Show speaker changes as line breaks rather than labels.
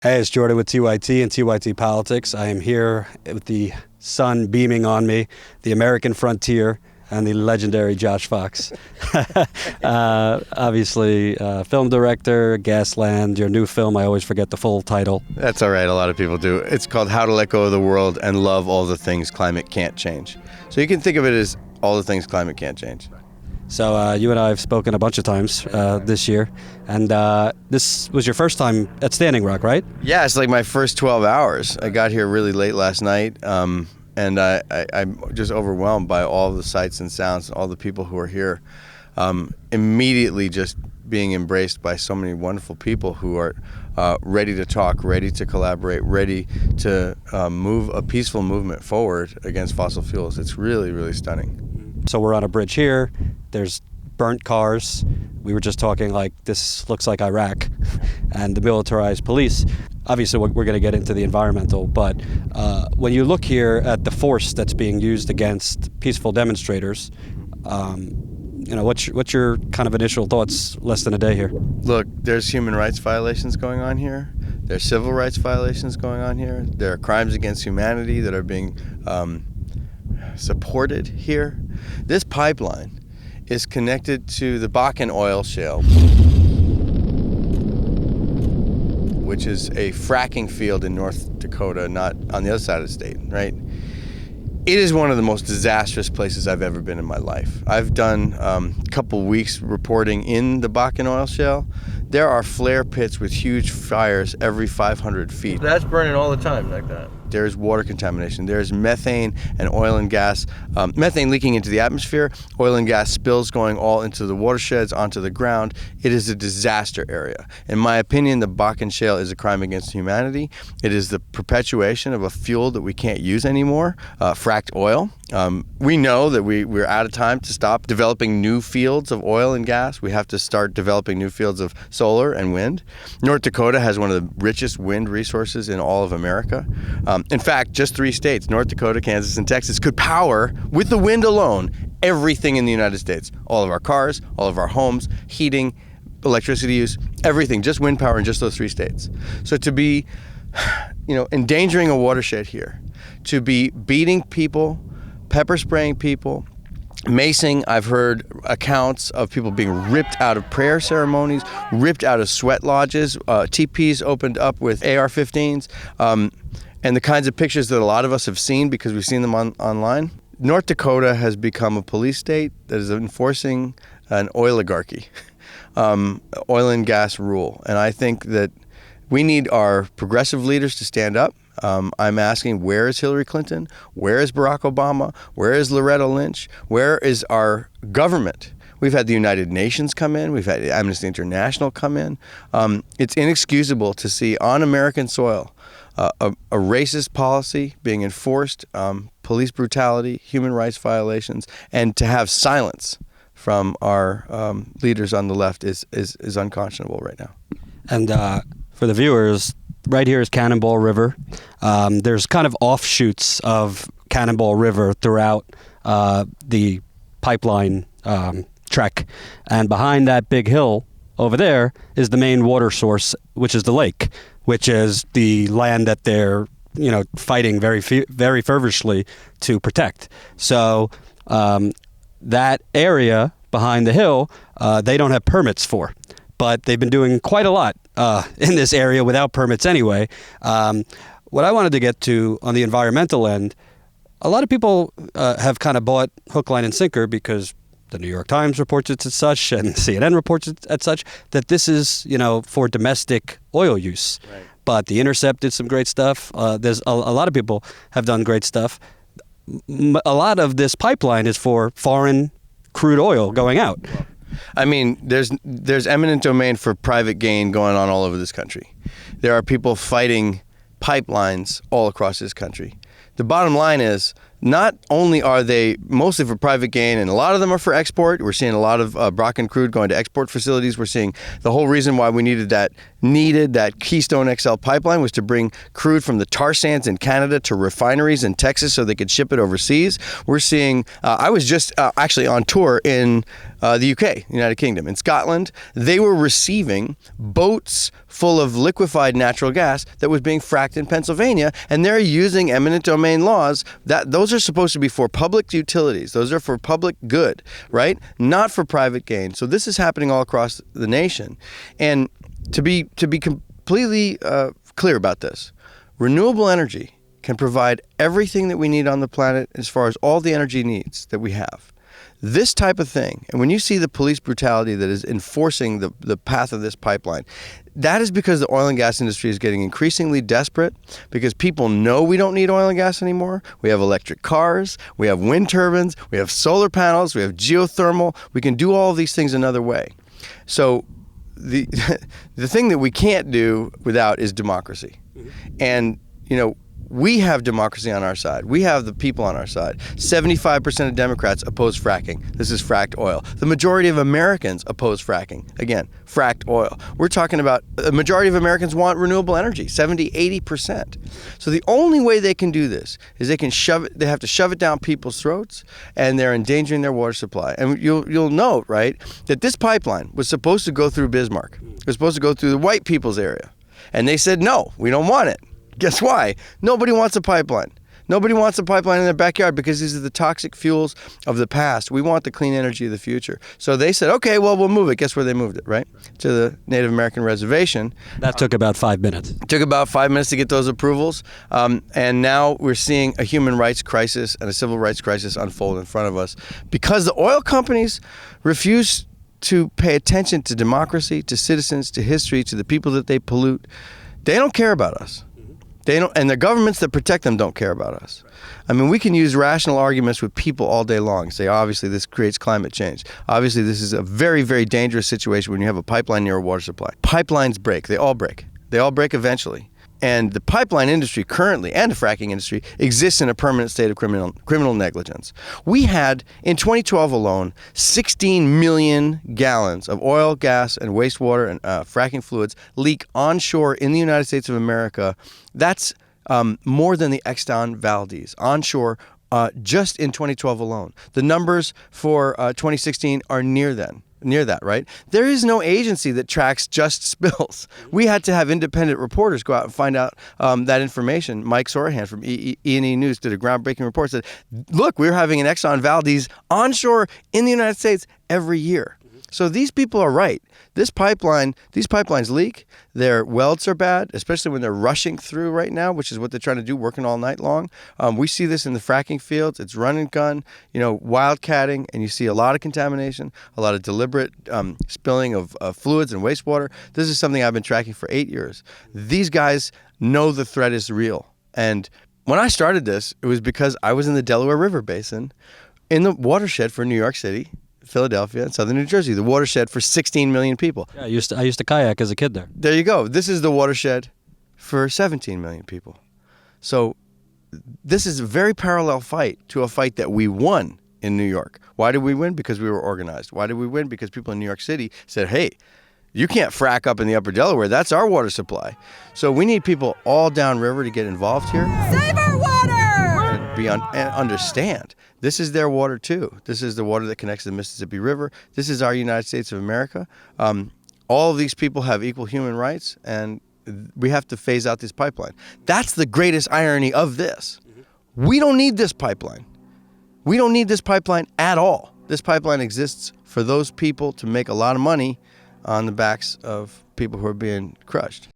Hey, it's Jordan with TYT and TYT Politics. I am here with the sun beaming on me, the American frontier, and the legendary Josh Fox. Obviously, film director, Gasland, your new film, I always forget the full title.
That's all right, a lot of people do. It's called How to Let Go of the World and Love All the Things Climate Can't Change. So you can think of it as all the things climate can't change.
So you and I have spoken a bunch of times this year, and this was your first time at Standing Rock, right?
Yeah, it's like my first 12 hours. I got here really late last night, and I'm just overwhelmed by all the sights and sounds, all the people who are here. Immediately just being embraced by so many wonderful people who are ready to talk, ready to collaborate, ready to move a peaceful movement forward against fossil fuels. It's really, really stunning.
So we're on a bridge here. There's burnt cars. We were just talking like this looks like Iraq and the militarized police. Obviously, we're going to get into the environmental, but when you look here at the force that's being used against peaceful demonstrators, what's your kind of initial thoughts less than a day here?
Look, there's human rights violations going on here. There's civil rights violations going on here. There are crimes against humanity that are being supported here. This pipeline is connected to the Bakken oil shale, which is a fracking field in North Dakota, not on the other side of the state, right? It is one of the most disastrous places I've ever been in my life. I've done a couple weeks reporting in the Bakken oil shale. There are flare pits with huge fires every 500 feet.
That's burning all the time like that.
There's water contamination. There's methane and oil and gas, methane leaking into the atmosphere, oil and gas spills going all into the watersheds, onto the ground. It is a disaster area. In my opinion, the Bakken Shale is a crime against humanity. It is the perpetuation of a fuel that we can't use anymore, fracked oil. We know that we're out of time to stop developing new fields of oil and gas. We have to start developing new fields of solar and wind. North Dakota has one of the richest wind resources in all of America. In fact, just 3 states, North Dakota, Kansas, and Texas, could power, with the wind alone, everything in the United States. All of our cars, all of our homes, heating, electricity use, everything, just wind power in just those 3 states. So to be, endangering a watershed here, to be beating people, pepper spraying people, macing. I've heard accounts of people being ripped out of prayer ceremonies, ripped out of sweat lodges, teepees opened up with AR-15s, and the kinds of pictures that a lot of us have seen because we've seen them online. North Dakota has become a police state that is enforcing an oil-igarchy, oil and gas rule. And I think that we need our progressive leaders to stand up. I'm asking, where is Hillary Clinton? Where is Barack Obama? Where is Loretta Lynch? Where is our government? We've had the United Nations come in. We've had Amnesty International come in. It's inexcusable to see on American soil a racist policy being enforced, police brutality, human rights violations, and to have silence from our leaders on the left is unconscionable right now.
And for the viewers, right here is Cannonball River. There's kind of offshoots of Cannonball River throughout the pipeline trek. And behind that big hill over there is the main water source, which is the lake, which is the land that they're fighting very fervently to protect. So that area behind the hill, they don't have permits for. But they've been doing quite a lot in this area without permits anyway. What I wanted to get to on the environmental end, a lot of people have kind of bought hook, line, and sinker because the New York Times reports it as such and CNN reports it as such, that this is, for domestic oil use. Right. But The Intercept did some great stuff. There's a lot of people have done great stuff. A lot of this pipeline is for foreign crude oil going out.
I mean, there's eminent domain for private gain going on all over this country. There are people fighting pipelines all across this country. The bottom line is not only are they mostly for private gain, and a lot of them are for export. We're seeing a lot of Brocken crude going to export facilities. We're seeing the whole reason why we needed that Keystone XL pipeline was to bring crude from the tar sands in Canada to refineries in Texas so they could ship it overseas. We're seeing, I was just actually on tour in the UK, United Kingdom, in Scotland. They were receiving boats full of liquefied natural gas that was being fracked in Pennsylvania, and they're using eminent domain laws. Those are supposed to be for public utilities. Those are for public good, right? Not for private gain. So this is happening all across the nation. And to be completely clear about this, renewable energy can provide everything that we need on the planet as far as all the energy needs that we have. This type of thing, and when you see the police brutality that is enforcing the path of this pipeline, that is because the oil and gas industry is getting increasingly desperate, because people know we don't need oil and gas anymore. We have electric cars, we have wind turbines, we have solar panels, we have geothermal. We can do all of these things another way. So the thing that we can't do without is democracy. And, we have democracy on our side. We have the people on our side. 75% of Democrats oppose fracking. This is fracked oil. The majority of Americans oppose fracking. Again, fracked oil. We're talking about the majority of Americans want renewable energy, 70, 80%. So the only way they can do this is they have to shove it down people's throats, and they're endangering their water supply. And you'll note, right, that this pipeline was supposed to go through Bismarck. It was supposed to go through the white people's area. And they said, no, we don't want it. Guess why? Nobody wants a pipeline. Nobody wants a pipeline in their backyard because these are the toxic fuels of the past. We want the clean energy of the future. So they said, okay, well, we'll move it. Guess where they moved it, right? To the Native American reservation.
That took about 5 minutes.
It took about 5 minutes to get those approvals. And now we're seeing a human rights crisis and a civil rights crisis unfold in front of us because the oil companies refuse to pay attention to democracy, to citizens, to history, to the people that they pollute. They don't care about us. They don't, and the governments that protect them don't care about us. I mean, we can use rational arguments with people all day long. Say, obviously, this creates climate change. Obviously, this is a very, very dangerous situation when you have a pipeline near a water supply. Pipelines break. They all break. They all break eventually. And the pipeline industry currently, and the fracking industry, exists in a permanent state of criminal negligence. We had, in 2012 alone, 16 million gallons of oil, gas, and wastewater and fracking fluids leak onshore in the United States of America. That's more than the Exxon Valdez onshore just in 2012 alone. The numbers for 2016 are near that, right? There is no agency that tracks just spills. We had to have independent reporters go out and find out that information. Mike Sorahan from E&E News did a groundbreaking report, said, look, we're having an Exxon Valdez onshore in the United States every year. So these people are right. These pipelines leak. Their welds are bad, especially when they're rushing through right now, which is what they're trying to do, working all night long. We see this in the fracking fields. It's run and gun, wildcatting, and you see a lot of contamination, a lot of deliberate spilling of fluids and wastewater. This is something I've been tracking for 8 years. These guys know the threat is real. And when I started this, it was because I was in the Delaware River Basin in the watershed for New York City, Philadelphia, and southern New Jersey, the watershed for 16 million people.
Yeah, I used to kayak as a kid there.
There you go. This is the watershed for 17 million people. So this is a very parallel fight to a fight that we won in New York. Why did we win? Because we were organized. Why did we win? Because people in New York City said, hey, you can't frack up in the upper Delaware. That's our water supply. So we need people all downriver to get involved here.
Save our water!
And understand. This is their water too. This is the water that connects to the Mississippi River. This is our United States of America. All of these people have equal human rights, and we have to phase out this pipeline. That's the greatest irony of this. We don't need this pipeline. We don't need this pipeline at all. This pipeline exists for those people to make a lot of money on the backs of people who are being crushed.